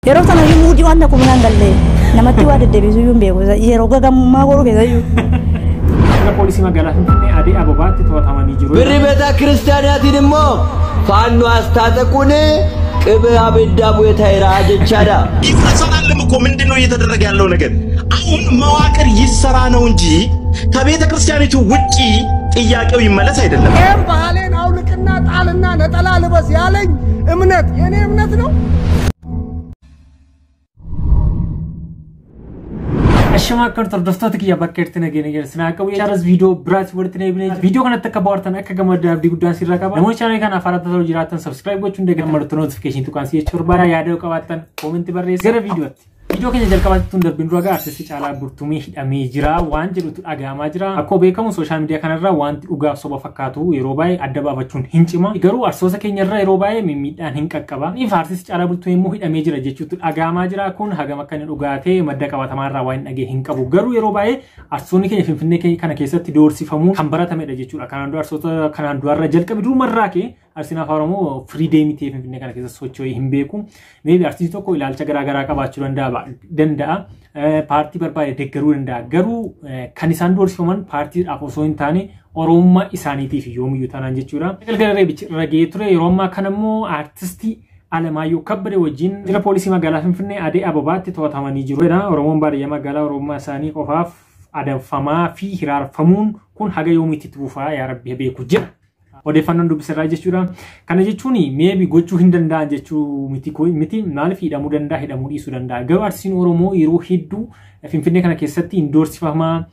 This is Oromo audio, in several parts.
Yeroo sana yemmuu waan na kuminaan galle namatti waa deddeebisu yuun beeku yeroo gagamummaa godhu keessa yuu. Polisi magaalaa Finfinnee adii ababaatti to'atamanii jiru. Birri beetaa kiristaaniyaatiin immoo faannoo አስታጠቁን ቅብ አብዳ ቦታ ይራአ ጀቻዳ ይፈሰናልም እኮ ምንድነው እየተደረገ ያለው ነገር? አሁን መዋቅር ይሰራ ነው እንጂ ከቤተ ክርስቲያኒቱ ውጪ ጥያቄው ይመለስ አይደለም። ባህሌን አውልቅና ጣልና ነጠላ ልበስ ያለኝ እምነት የኔ እምነት ነው። Ashama kan tordoftoota kiyya bakka irratti nageenya geessina qabu charas video biraati walitti deebinee video kanatti akka bohaartan akka gammaddan abdii guddaan sirraa qaba namoonni channel kana afaan irratti jiraatan subscribe gochuun deeggarmaadhu notification tuqaan si jechuu barbaada yaada qabaattan comment barreessaa gara videotti video keenya jalqabaatti tun darbin dura artisti Caalaa Bultumee hidhamee jira waan jedhutu dhagahamaa jira akkuma beekamu social media kanarra wanti dhugaaf soba fakkaatu yeroo baay'ee adda baafachuun hin cima garuu arsoota keenyarra yeroo baay'ee miidhaan hin qaqqaba ni artisti Caalaa Bultumee immoo hidhamee jira jechuutu dhagahamaa jira kun hagam akka inni dhugaatee madda qabatamaarraa waan dhagee hin qabu garuu yeroo baay'ee arsoonni keenya Finfinnee kana keessatti doorsifamuun kan baratamedha jechuudha kanaan dura arsoota kanaan dura jalqabe durumarraa kee Arsina Faromo free day miti Finfinnee kana keessa socho'ee hin beeku maybe artisti tokko ilaalcha garaa qabaachuu danda'a paartii barbaade deeggaruu danda'a garuu kan isaan doorsifaman paartiidhaaf osoo hin taane oromummaa isaaniitiif yoomiyyuu taanaan jechuudha galgala ragee ture yeroo ammaa kana immoo artisti Alamaayyoo Kabbadee wajjin jira poolisii magaalaa Finfinnee adii ababaatti to'atamanii jiru. Oromoon baadiyyaa magaalaa oromummaa isaanii qofaaf adamfamaa fi hiraarfamuun kun haga yoomiitti buufaa yaa rabbi beeku jira. Odeeffannoon dubbisarraa jechuudha. Kana jechuun maybe gochuu hin danda'an jechuu miti maaliif hidhamuu danda'a hidhamuu dhiisuu danda'a. Garuu artistiin Oromoo yeroo hedduu Finfinnee kana keessatti hin doorsifamaa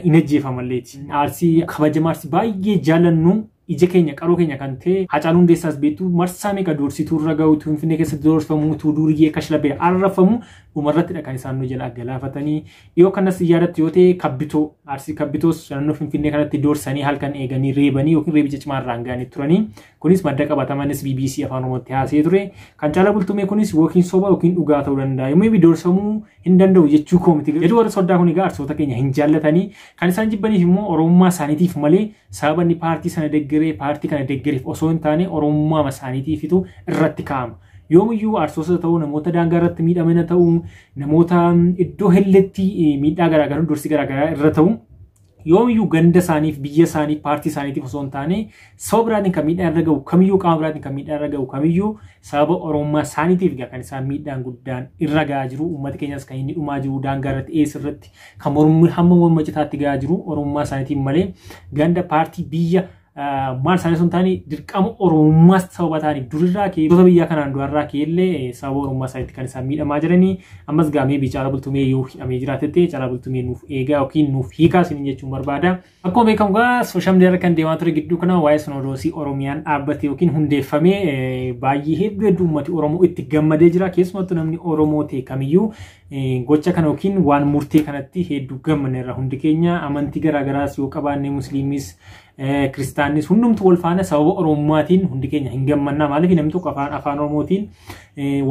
hin ajjeefamalleeti. Arsii kabajamaa arsii baay'ee jaalannu ija keenya qaroo keenya kan ta'e Hacaaluu Hundeessaas beektu marsaa meeqa doorsituu irra ga'u Finfinnee keessatti doorsifamu duuriyyee akka shilabee arrafamu dhumarratti kan isaan nu jala galaafatanii yoo kanas yaadatti yoo ta'e kabbitoo arsii kabbitoos naannoo Finfinnee kanatti doorsanii halkan eeganii reebanii yookiin reebicha cimaa irraan ga'anii turanii kunis madda qabatamanis BBC afaan Oromootti haasee ture kan Caalaa Bultumee kunis yookiin soba yookiin dhugaa ta'uu danda'a yommuu doorsamuu hin danda'u jechuu koomiti jedhu warra soddaa kun egaa arsoota keenya hin jaallatanii kan isaan jibbaniif immoo oromummaa isaaniitiif malee sababa inni paartii sana deeggaree paartii kana deeggareef osoo hin taane oromummaa isaaniitiifitu irratti kaa'ama. Yoomiyyuu arsoota ta'uu namoota daangaa irratti miidhamana ta'uu namoota iddoo helletti miidhaa garaagaraa dorsi garaagaraa irra ta'uu yoomiyyuu ganda isaaniif biyya isaaniif paartii isaaniitiif osoo hin taane sababa biraatiin kan miidhaa irra ga'u kamiyyuu qaama biraatiin kan miidhaa irra ga'u kamiyyuu sababa oromummaa isaaniitiif kan isaan miidhaan guddaan irra ga'aa jiru uummata keenyas kan inni dhumaa jiru daangaa irratti eessa irratti kan mormii hamma morma citaatti ga'aa jiru oromummaa isaaniitiin malee ganda paartii biyya maal isaanii sun taanii dirqama oromummaas sababa taaniif durirraa kee gosa biyyaa kanaan du'arraa keellee sababa oromummaa isaaniitti kan isaan miidhamaa jiranii ammas gaamee Caalaa Bultumee yoo hidhamee jiraatetti Caalaa Bultumee nuuf eegaa yookiin nuuf hiikaa isin jechuun barbaada. Akkuma beekamu gaa sooshaal miidiyaa irra kan deemaa ture gidduu kana waa'ee Sinodoosii Oromiyaan dhaabbate yookiin hundeeffamee baay'ee hedduu uummati Oromoo itti gammadee jira keessumattuu namni Oromoo ta'e kamiyyuu gocha kana yookiin waan murtee kanatti hedduu gammanneerra hundi keenya amantii garaagaraas yoo qabaanne musliimis Kiristaanis hundumtu wal faana sababa oromummaatiin hundi keenya hin gammannaa maaliif namni tokko afaan oromootiin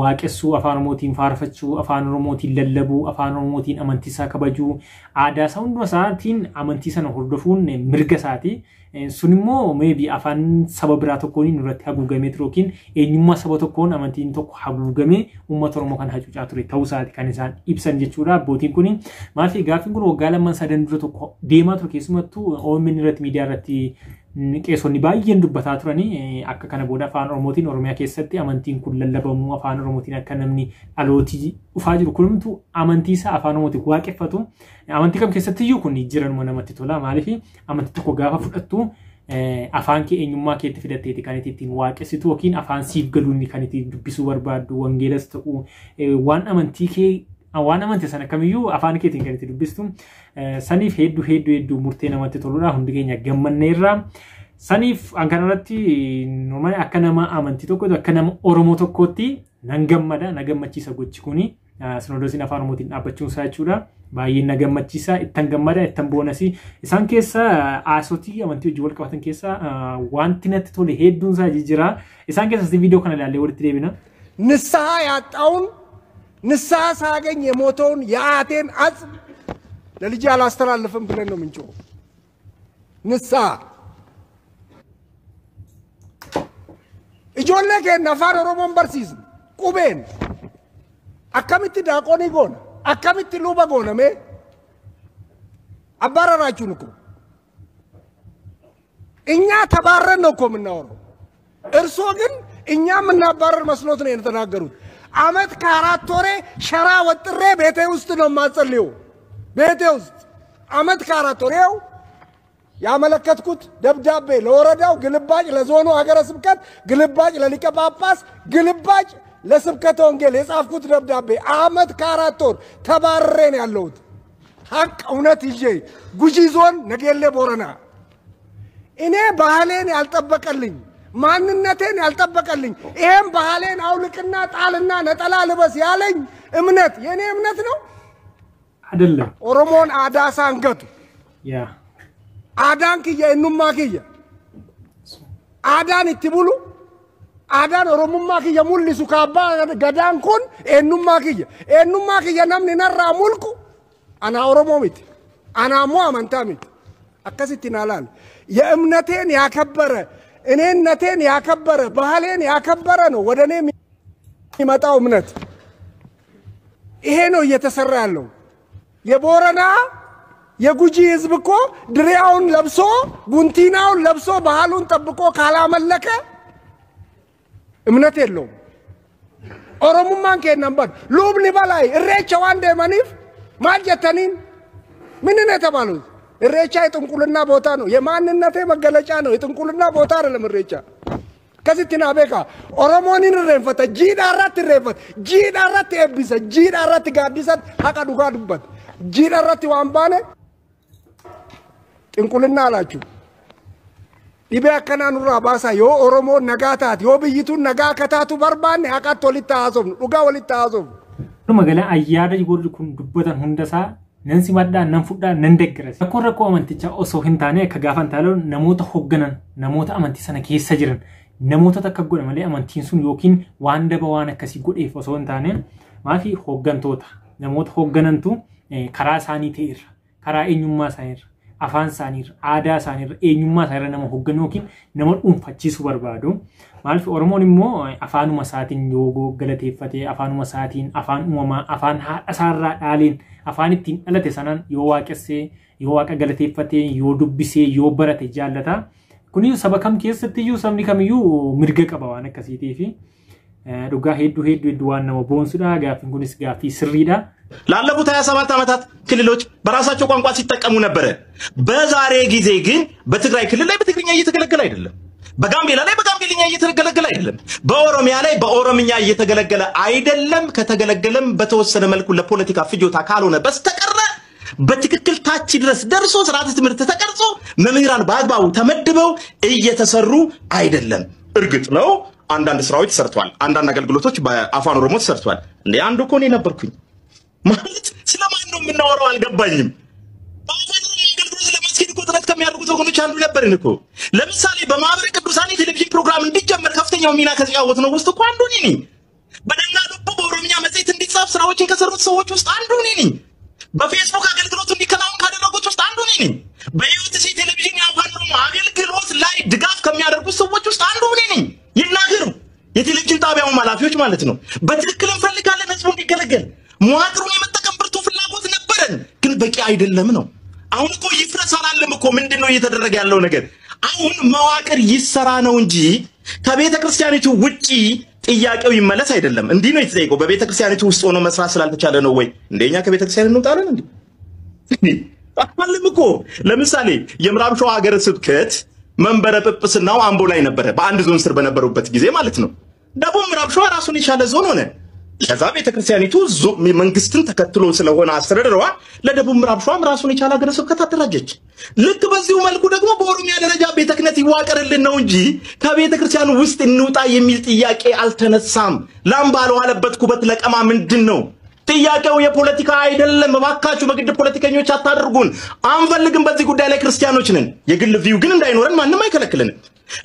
waaqessuu afaan oromootiin faarfachuu afaan oromootiin lallabuu afaan oromootiin amantii isaa kabajuu aadaa isaa hunduma isaatiin amantii sana hordofuun mirga isaati. Sun immoo maybe afaan saba biraa tokkoon irratti haguugamee ture yookiin eenyummaa saba tokkoon amantiin tokko haguugamee uummata Oromoo kan hacuucaa ture ta'uu isaati kan isaan ibsan jechuudha. Abbootiin kun maaliif gaaffiin kun waggaa lamaan sadan dura tokko deemaa ture keessumattuu OMN irratti miidiyaa irratti qeessonni baay'een dubbataa turanii akka kana booda afaan Oromootiin Oromiyaa keessatti amantiin kun lallabamuu afaan Oromootiin akka namni dhalootii dhufaa jiru kunumtu amantii isaa afaan Oromootiin waaqeffatu amantii kam keessattiyyuu kun jiranuma namatti tola maaliif amantii tokko gaafa fudhattu afaan kee eenyummaa keetti fidatteeti kan ittiin waaqessitu yookiin afaan siif galuun kan ittiin dubbisuu barbaaddu wangeelas ta'u waan amantii kee waan amantii sana kamiyyuu afaan keetiin kan itti dubbistu saniif hedduu murtee namatti toludha hundi keenya gammanneerra saniif an kanarratti normaali akka nama amantii tokkotti akka nama Oromoo tokkotti nan gammada na gammachiisa gochi kuni Sinodoosiin afaan Oromootiin dhaabbachuun isaa jechuudha baay'ee na gammachiisa ittan gammada ittan boonasi isaan keessa aasotii amantii wajjin wal qabatan keessa wanti natti tole hedduun isaa jijjiira isaan keessa viidiyoo kana ilaallee walitti deebina ንስሐ ያጣውን ንስሐ ሳገኝ የሞተውን የአቴን አጽም ለልጅ አላስተላልፍም ብለን ነው ምንጮው ንስሐ ijoollee keenya afaan Oromoon barsiisna qubeen akkamitti daaqoonii goona akkamitti luba goona mee አባረራችሁን እኮ እኛ ተባረን ነው እኮ የምናወራው እርሶ ግን እኛ ምናባረር መስሎት ነው የተናገሩት አመት ከአራት ወሬ ሸራ ወጥሬ ቤቴ ውስጥ ነው ማጸልየው ቤቴ ውስጥ አመት ከአራት ወሬው ያመለከትኩት ደብዳቤ ለወረዳው ግልባጭ ለዞኑ ሀገረ ስብከት ግልባጭ ለሊቀ ጳጳስ ግልባጭ ለስብከተ ወንጌል የጻፍኩት ደብዳቤ አመት ከአራት ወር ተባረን ያለውት ሐቅ እውነት ይዤ ጉጂ ዞን ነገሌ ቦረና እኔ ባህሌን ያልጠበቀልኝ ማንነቴን ያልጠበቀልኝ ይሄን ባህሌን አውልቅና ጣልና ነጠላ ልበስ ያለኝ እምነት የኔ እምነት ነው አይደለም ኦሮሞን አዳሳ አንገቱ ያ አዳን ከየኑማ ከየ አዳን ይትብሉ አዳን ኦሮሞማ ከየ ሙልሱ ካባ ገዳን ኩን ኤኑማ ከየ namni narra mulku ana ኦሮሞ ሚት ana ሞ አመንታሚት አከሲቲናላል የእምነቴን ያከበረ እኔነቴን ያከበረ ባህሌን ያከበረ ነው ወደኔ የሚመጣው እምነት ይሄ ነው እየተሰራ ያለው የቦረና የጉጂ ህዝብ እኮ ድሪያውን ለብሶ ጉንቲናውን ለብሶ ባህሉን ጠብቆ ካላመለከ እምነት የለውም ኦሮሞማን ከነምባል ሉብኒ በላይ እሬቻ ዋንዴ ማኒፍ ማጀተኒን ምን ነው ተባሉት እሬቻ የጥንቁልና ቦታ ነው የማንነቴ መገለጫ ነው የጥንቁልና ቦታ አይደለም እሬቻ ከዚህና በቃ ኦሮሞኒን ረንፈተ ጂዳራት ኤቢሰ ጂዳራት ጋዲሰት ሀቃ ዱጋዱበት ጂዳራት ዋምባኔ ጥንቁልና አላችሁ ዲቤ አከናኑራ ባሳ ዮ ኦሮሞ ነጋታት ዮ ብይቱን ነጋከታቱ በርባን ሀቃት ወሊታዞም ዱጋ ወሊታዞም መገለ አያደ ይጎድ ኩን ዱበተን ሁንደሳ ነንሲ ማዳ ነንፉዳ ነንደግረስ አኮረኮ አመንቲቻ ኦሶ ህንታኔ ከጋፋን ታለው ነሞተ ሆገነን ነሞተ አመንቲ ሰነ ከይሰ ጅረን ነሞተ ተከጎነ ማለ አመንቲንሱን ዮኪን ዋንደ በዋነ ከሲ ጎዴ ፎሶ ህንታኔ ማፊ ሆገንቶታ ነሞተ ሆገነንቱ ከራ ሳኒ ተይር ከራ ኤኙማ ሳይር አፋን ሳኒር አዳ ሳኒር ኤኙማ ሳይረ ነሞ ሆገኖኪን ነሞ ኡንፋቺሱ በርባዶ ማልፍ ኦሮሞኒሞ አፋኑ መሳቲን ዮጎ ገለቴፈቴ አፋኑ መሳቲን አፋን ኡማማ አፋን አሳራ ዳሊን አፋኒቲን አለቴ ሰናን ዮዋቀሴ ዮዋቀ ገለቴፈቴ ዮዱብሴ ዮበረቴ ጃለታ ኩኒዩ ሰበከም ከሰትዩ ሰምኒ ከሚዩ ምድገ ቀባዋነ ከሲቲፊ ዱጋ ሄዱ ዋና ነው ቦንሱዳ ጋፊን ኩኒስ ጋፊ ስሪዳ ላለፉት 27 ዓመታት ክልሎች በራሳቸው ቋንቋ ሲጠቀሙ ነበር በዛሬ ጊዜ ግን በትግራይ ክልል ላይ በትግርኛ እየተገለገለ አይደለም በጋምቤላ ላይ በጋምቤልኛ እየተገለገለ አይደለም በኦሮሚያ ላይ በኦሮምኛ እየተገለገለ አይደለም ከተገለገለም በተወሰነ መልኩ ለፖለቲካ ፍጆታ ካልሆነ በስተቀር በትክክል ታች ድረስ ደርሶ ስርዓተ ትምህርት ተቀርጾ መምህራን በአግባቡ ተመድበው እየተሰሩ አይደለም እርግጥ ነው አንዳንድ ስራዎች ሰርቷል አንዳንድ አገልግሎቶች በአፋን ኦሮሞ ተሰርቷል እንዴ አንዱ ኮኔ ነበርኩኝ ማለት ስለማን ነው የምናወራው አልገባኝም በአፋን ኦሮሞ አገልግሎት ለማስኬድ ቁጥረት ከሚያደርጉት ወገኖች አንዱ ነበርን እኮ ለምሳሌ በማህበረ ቅዱሳን ቴሌቪዥን ፕሮግራም እንዲጀመር ከፍተኛው ሚና ከተጫወቱ ነው ውስጥ እኮ አንዱ ነኝ በደና ልቡ በኦሮሚያ መጽሔት እንዲጻፍ ስራዎችን ከሰሩት ሰዎች ውስጥ አንዱ ነኝ በፌስቡክ አገልግሎት እንዲከናወን ካደረጉት ውስጥ አንዱ ነኝ በዩቲሲ ቴሌቪዥን የአፋን ኦሮሞ አገልግሎት ላይ ድጋፍ ከሚያደርጉት ሰዎች ውስጥ አንዱ ነኝ ይናገሩ የቴሌቪዥን ጣቢያው ኃላፊዎች ማለት ነው በትክክል እንፈልጋለን ህዝቡ እንዲገለገል መዋቅሩን የመጠቀም ብርቱ ፍላጎት ነበረን ግን በቂ አይደለም ነው አሁን እኮ ይፍረሳል አለም እኮ ምንድነው እየተደረገ ያለው ነገር አሁን መዋቅር ይሰራ ነው እንጂ ከቤተ ክርስቲያኒቱ ውጪ ጥያቄው ይመለስ አይደለም እንዲህ ነው የተጠየቀው በቤተ ክርስቲያኒቱ ውስጥ ሆኖ መስራት ስላልተቻለ ነው ወይ እንደኛ ከቤተ ክርስቲያን እንውጣለን እንዴ አለም እኮ ለምሳሌ የምዕራብ ሸዋ ሀገረ ስብከት መንበረ ጵጵስናው አምቦ ላይ ነበር በአንድ ዞን ስር በነበሩበት ጊዜ ማለት ነው ደቡብ ምዕራብ ሸዋ ራሱን የቻለ ዞን ሆነ ለዛ ቤተ ክርስቲያኒቱ መንግስትን ተከትሎ ስለሆነ አስተዳደሯ ለደቡብ ምዕራብ ሸዋ ራሱን የቻለ ሀገረ ስብከት አደራጀች ልክ በዚሁ መልኩ ደግሞ በኦሮሚያ ደረጃ ቤተ ክህነት ይዋቀርልን ነው እንጂ ከቤተ ክርስቲያኑ ውስጥ እንውጣ የሚል ጥያቄ አልተነሳም ላምባለው አለበት ኩበት ለቀማ ምንድነው ጥያቄው የፖለቲካ አይደለም ባካችሁ በግድ ፖለቲከኞች አታድርጉን አንፈልግም በዚህ ጉዳይ ላይ ክርስቲያኖች ነን የግል ቪው ግን እንዳይኖረን ማንንም አይከለክልንም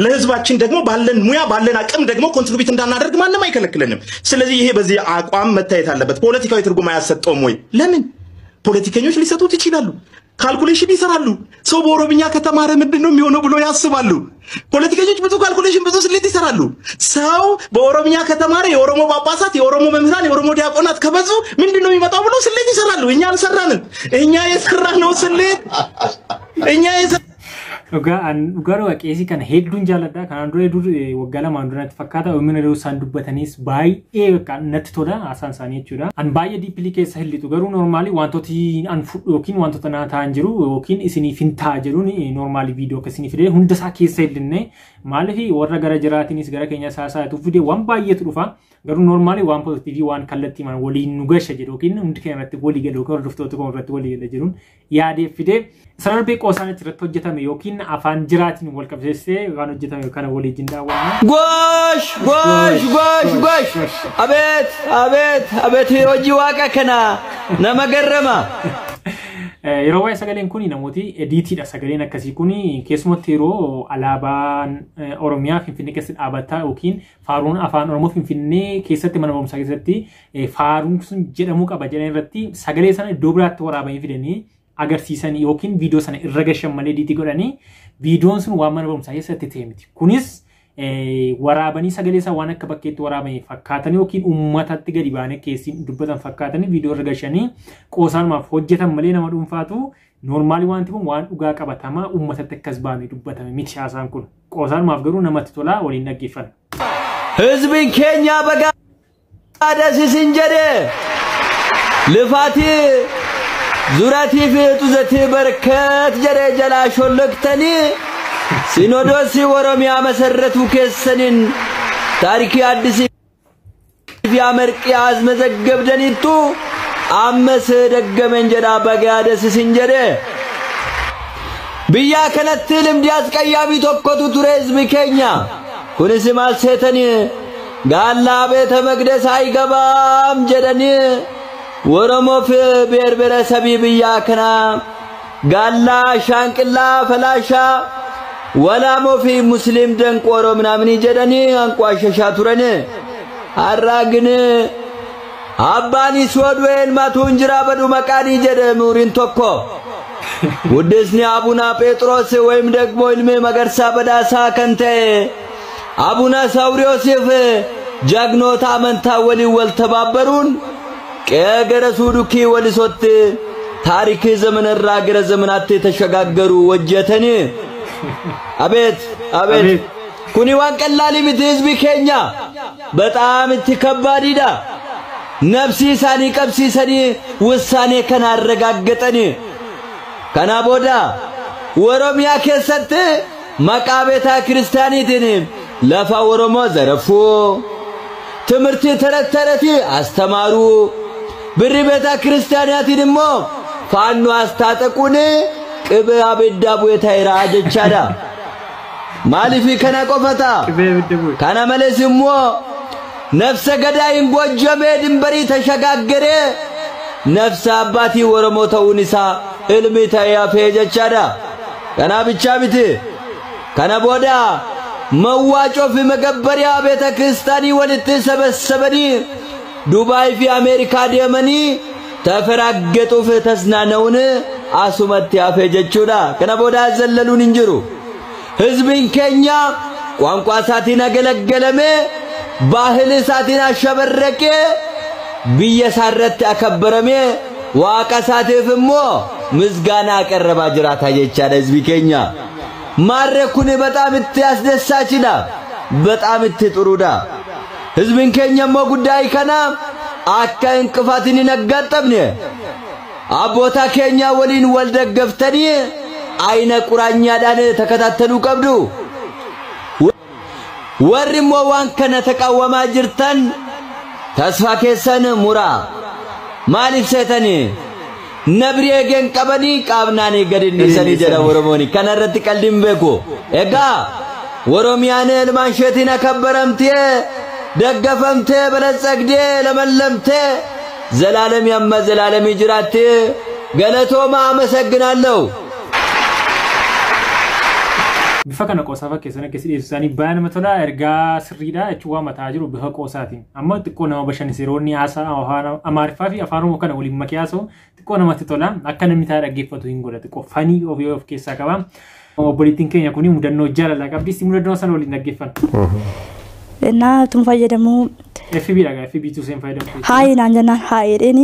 ለህዝባችን ደግሞ ባለን ሙያ ባለን አቅም ደግሞ ኮንትሪቢዩት እንዳናደርግ ማንንም አይከለክልንም ስለዚህ ይሄ በዚህ አቋም መታየት አለበት ፖለቲካዊ ትርጉም አያሰጠውም ወይ ለምን ፖለቲከኞች ሊሰጡት ይችላሉ ካልኩሌሽን ይሰራሉ። ሰው በኦሮምኛ ከተማረ ምንድነው የሚሆነው ብሎ ያስባሉ። ፖለቲከኞች ብዙ ካልኩሌሽን ብዙ ስሌት ይሰራሉ። ሰው በኦሮምኛ ከተማረ የኦሮሞ ጳጳሳት፣ የኦሮሞ መምህራን፣ የኦሮሞ ዲያቆናት ከበዙ ምንድነው የሚመጣው ብሎ ስሌት ይሰራሉ። እኛ አልሰራንም። እኛ የሰራነው ስሌት Ugaru qeesii kana hedduun jaalladha. Kanaan dura dur waggaa lamaan dura natti fakkaata. Uummanni yeroo isaan dubbatanis baay'ee natti tola haasaan isaanii jechuudha. An baay'ee diippilii keessa hillitu garuu noormaalii wantooti an fudhu yookiin wantoota naa ta'an jiru yookiin isiniif hin ta'a jedhuun noormaalii viidiyoo akkasii fidee hunda isaa keessa hillinne maaliif warra gara jiraatiinis gara keenya saasaatuuf fidee waan baay'eetu dhufa. Garuu noormaalii waan pozitiivii waan kallattii man waliin nu gasha jedhu yookiin hundi keenya irratti walii galu yookiin hordoftoota koo irratti walii gala jedhuun yaadee fidee sararbii qoosaan irratti hojjetame yookiin afaan jiraatiin wal qabsiisee waan hojjetame kana waliin daawwanna. Gosh! Abet hojii waaqa kana nama garrama. Yeroo waa'ee sagaleen kuni namooti ediitiidha sagaleen akkasii kuni keessumatti yeroo alaabaan Oromiyaa Finfinnee keessatti dhaabbataa yookiin faaruun afaan Oromoo Finfinnee keessatti mana barumsaa keessatti faaruun sun jedhamuu qaba jedhan irratti sagalee sana iddoo biraatti waraabanii fidanii agarsiisanii yookiin viidiyoo sana irra gashan malee ediitii godhanii viidiyoon sun waan mana barumsaa keessatti ta'e miti. Kunis waraabanii sagalee isaa waan akka bakkeetti waraabanii fakkaatanii yookiin uummatatti gadi baanee keessin dubbatan fakkaatanii viidiyoo irra gashanii qoosaanmaaf hojjetan malee nama dhuunfaatu noormaalii wanti kun waan dhugaa qabatamaa uummatatti akkas baamee dubbatame miti haasaan kun qoosaanmaaf garuu namatti tolaa waliin dhaggeeffanna. Hizbiin keenya bagaadasisin jedhe lifaati zuratii fi tuzatii barkat jedhe jalaa sholloktanii ሲኖዶሲ ወሮሚያ መሰረቱ ከሰንን ታሪክ አዲስ ያመርቅ ያዝመዘገብደኒቱ አመሰ ደገመን ጀዳ በጋደስ ሲንጀደ ብያ ከነትልም ዲያስቀያቢ ተቆቱ ቱሪዝም ከኛ ኩንስ ማልሰተኒ ጋላ ቤተ መቅደስ አይገባም ጀደኒ ወሮሞፍ ቤርበረ ሰቢ ብያ ከና ጋላ ሻንቅላ ፈላሻ ولا مو في مسلم دنقورو منامني جدني انقواششا تورني አራግን አባኒ ሶድዌን ማቱንጅራ በዱ መቃኒ ጀደ ሙሪን ቶኮ ውድስኒ አቡና ጴጥሮስ ወይም ደግሞ ኢልሜ መገርሳ በዳሳ ከንተ አቡና ሳውሪዮሴፍ ጃግኖታ መንታ ወሊ ወልተባበሩን ቀገረሱ ዱኪ ወልሶት ታሪክ ዘመን ራገረ ዘመናት ተሸጋገሩ ወጀተኒ አቤት ኩኒ ዋን ቀላሊ ምትዝቢ ከኛ በጣም ትከባዲዳ ነፍሲ ሳኒ ቀብሲ ሰኒ ውሳኔ ከና አረጋገጠኒ ከና ቦዳ ወሮሚያ ከሰት መቃቤታ ክርስቲያኒትን ለፋ ወሮሞ ዘረፉ ትምርት ተረተረቲ አስተማሩ ብሪ ቤታ ክርስቲያናቲ ደሞ ፋኑ አስታጠቁን ቅብ አብዳቡ የታይራ አጀቻዳ ማሊፊ ከና ቆፈታ ከና መለስሞ ነፍሰ ገዳይን ጎጀሜ ድንበሪ ተሸጋገረ ነፍስ አባቲ ወረሞተውንሳ እልሚታ ያፈጀቻዳ ከና ብቻ ቢት ከና ቦዳ መዋጮፍ መገበሪያ ቤተ ክርስቲያኒ ወልት ሰበሰበኒ ዱባይ ፊ አሜሪካ ደመኒ ተፈራገጡፍ ተስናነውን አሱመት ያፈጀቹዳ ከና ቦዳ ዘለሉን እንጅሩ ህዝብን ከኛ ቋንቋ ሳቲና ገለገለመ ባህል ሳቲና ሸበረቀ ቢየሳረት አከበረመ ዋቃ ሳቴፍሞ ምስጋና አቀረባ ጅራታ የቻለ ህዝብ ከኛ ማረኩን በጣም ያስደሳችላ በጣም ጥሩዳ ህዝብን ከኛሞ ጉዳይ ከና አካ እንቅፋትን ነገጠብነ አቦታ ከኛ ወሊን ወልደገፍተኒ አይነ ቁራኛ ዳነ ተከታተሉ ቀብዱ ወርሞ ዋንከነ ተቃወማ ጅርተን ተስፋ ከሰን ሙራ ማሊፍ ሰተኒ ነብሪ ገን ቀበኒ ቃብናኔ ገድኒ ሰኒ ጀራ ወሮሞኒ ከነረት ቀልድም በኮ ኤጋ ወሮሚያነ ለማንሸቲና ከበረምቴ ደገፈምቴ በለጸግዴ ለመለምቴ ዘላለም ያማ ዘላለም ይጅራቴ ገለቶማ አመሰግናለሁ بفكر نقصها كيسنا كيسي إنساني بان مثلا إرجع سريدا أشوا متاجر بها قوساتين أما تكون ما بشان سيروني عسى أو هانا أمارفا في أفارو مكان أولي مكياسو xiqqoo namatti tola akka namni taa dhaggeeffatu hin godha xiqqoo fanii of keessaa qaba obboleettiin keenya kuni mudannoo jaalala qabdi si mudannoo sana waliin dhaggeeffanna እና ቱን ፈየደሙ FB dhagaa FB tu seen fayyadamu ሃይ ናንጀና ሃይ ደኒ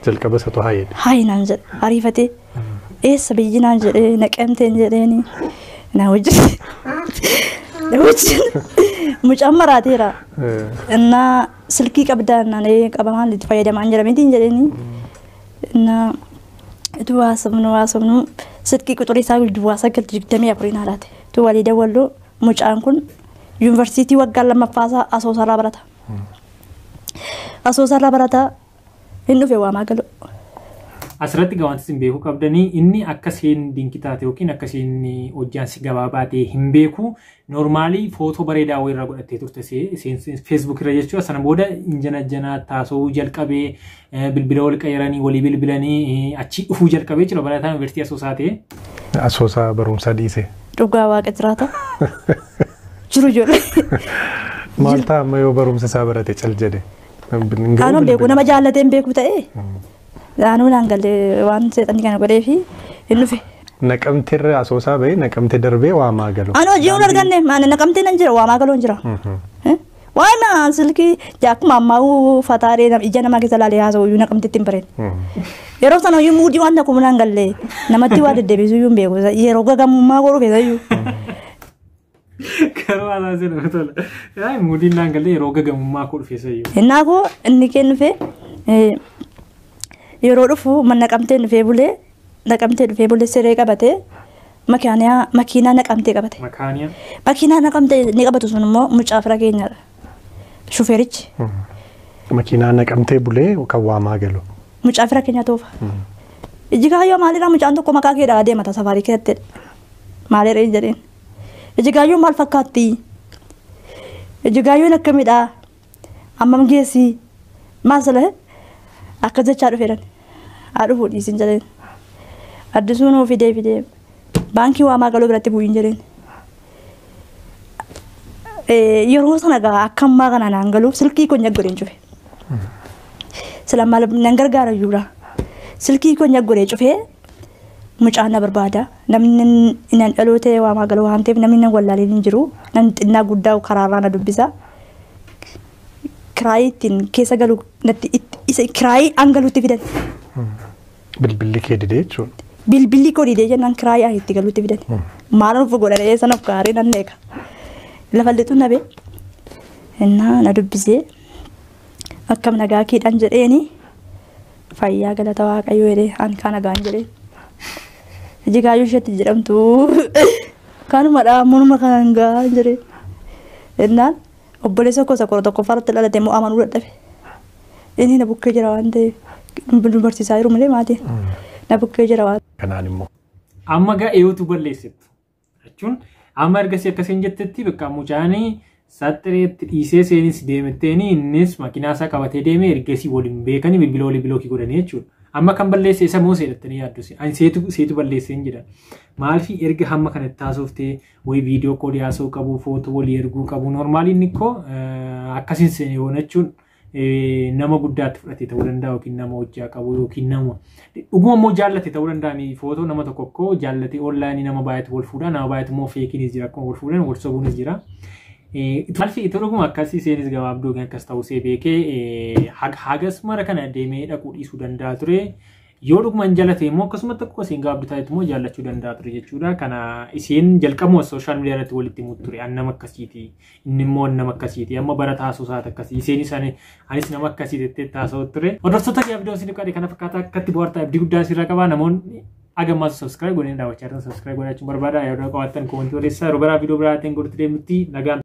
jalqaba satu ሃይ ናንጀ አሪፈቴ ኤስ ብይ ናንጀ ነቀምቴን ጀደኒ ናውጅ ሙጨመራቴራ እና ስልኪ ቀብዳና ነይ ቀባማን ልትፈየደም አንጀለሚን ጀደኒ እና ዋሰብኑ ስልኪ ቁጥር ይሳው ድዋሰከል ድግደም ያፍሪና አላት ቱ ወሊ ደወሎ ሙጫንኩን ዩኒቨርሲቲ ወጋል ለመፋሳ አሶሰራ በረታ እንኑ ፈዋ ማገሎ asirratti gawanti sin beeku qabdani inni akka seen dinkitaate yookiin akka seen hojjaansi gabaabaate hin beeku normally footoo bareedaa wayirra godhattee turte seen Facebook irra jechuudha sana booda injana taasoo jalqabee bilbila wal qayyaranii walii bilbilanii achi dhufuu jalqabee jira barataa yuunivarsiitii Asoosaate Asoosaa barumsa dhiise dhugaa waaqa jiraata jiru jole maalta amma yoo barumsa isaa barate cal jedhe ano beeku nama jaallateen beeku ta'e Anu nangalle waan seexanni kana godhee fi hin dhufe. Naqamteerra Asoosaa ba'ee naqamtee darbee waa maagalo. Ano ji'uun arganne maani naqamtee nan jira waa maagaloon jira. Waan silkii akkuma ammaa fataaree ija namaa keessa laalee haasa'u iyyuu naqamteetti hin bareen. Yeroo sana iyyuu muudii waan tokko nangalle namatti waa deddeebisu iyyuu hin beeku yeroo gagamummaa godhu keessa iyyuu. Karoo haasa'aa sirna tola. Muudii nangalle yeroo gagamummaa godhu keessa iyyuu. Innaakoo inni kennufe yeroo dhufu man naqamtee dhufee bulee siree qabate makiinaa naqamtee qabate. Makiinaa naqamtee ni qabatu sun immoo mucaa fira keenyadha. Shufeerichi. Makiinaa naqamtee bulee kan waa maagalo. Mucaa fira keenya toofa. Iji kaayyoo maalirraa mucaan tokko maqaa keedhaa adeemata safaarii keessatti. Maalirra hin jedheen. Iji kaayyoo maal fakkaatti? Iji kaayyoon akkamidhaa? Ammam geessi? Maal salee? Akka jechaa dhufeedhan. Haa dhufuu dhiisin jedheen. Addisuun oo fidee baankii waa maagaloo biratti bu'iin jedheen. Yeroo sana gaa akka ammaa kana naan galuuf silkii konya godheen cufe. Sila maal nan gargaara iyyuudha. Silkii konya godhee cufee mucaan na barbaada. Namni nan dhalootee waa maagaloo waan ta'eef namni nan wallaaleen hin jiru. Nan xinnaa guddaa karaarraa na dubbisa. Kiraayitiin keessa galu kiraayii angaluutti fidan. Bilbilli kee didee jechuudha. Bilbilli koo didee jennaan kiraayii ani itti galuutti fidan. Maal nuuf godhanii sana of gaarii nan eega. Lafa lixu nabe. Innaa na dubbisee akkam nagaa kiidhaan jedheeni fayyaa galata waaqayyoo jedhee an kaan nagaan jedheen. Iji kaayyoo isheetti jedhamtu kanumadhaa munuma kan gaa jedheen. Innaan obboleessa koo sakora tokko farratti dhalatee immoo amanuu dadhabe. Inni na bukkee jira waan ta'eef barsiisaa jiru malee maatiin na bukkee jira waan. Kanaan immoo. Amma gaa eeyyotu balleessitu jechuun amma ergasii akkasiin jettetti bakka mucaanii saxxireetti dhiisee seenis deemetteeni innis makiinaa isaa qabatee deemee ergasii waliin beekanii bilbila walii bilookii godhanii jechuudha. Amma kan balleesse isa moo seedhattanii yaadduse ani seetu balleessee hin jedhan. Maalfi erga hamma kanatti taasooftee wayi viidiyoo koodii haasa'uu qabu footoo walii erguu qabu normaaliin ikkoo akkasiin seene yoo jechuun nama guddaatti fudhate ta'uu danda'a yookiin nama hojjaa qabu yookiin nama dhuguma immoo jaallate ta'uu danda'a footoo nama tokko jaallate onlaayinii nama baay'atu wal fuudhaa nama baay'atu immoo feekiinis jira akkuma wal fuudhan wal sobuunis jira. Maalfi itoo dhuguma akkasii seenis gabaabduu akkas ta'uu see beekee hagas mara kana deemee dhaquu dhiisuu danda'a ture. Yoo dhuguma hin jaalate immoo akkasumatti akkuma isin gaabdu taate immoo jaallachuu danda'a ture jechuudha. Kana isin jalqabuma sooshaal miidiyaa irratti walitti himuutu ture. An nama akkasiiti. Inni immoo nama akkasiiti. Amma bara taasisuusaati akkasii. Isinis anis nama akkasiiti jettee taasisuutu ture. Hordoftoota viidiyoo isin qaade kana fakkaata akkatti bohaartaa abdii guddaa sirra qaba. Namoonni agammaas subscribe godhanii daawwachaa jiran subscribe godhachuun barbaada. Yoo qabaattan koomentii odeessaa yeroo biraa viidiyoo biraatiin godhutti deemutti nagaan.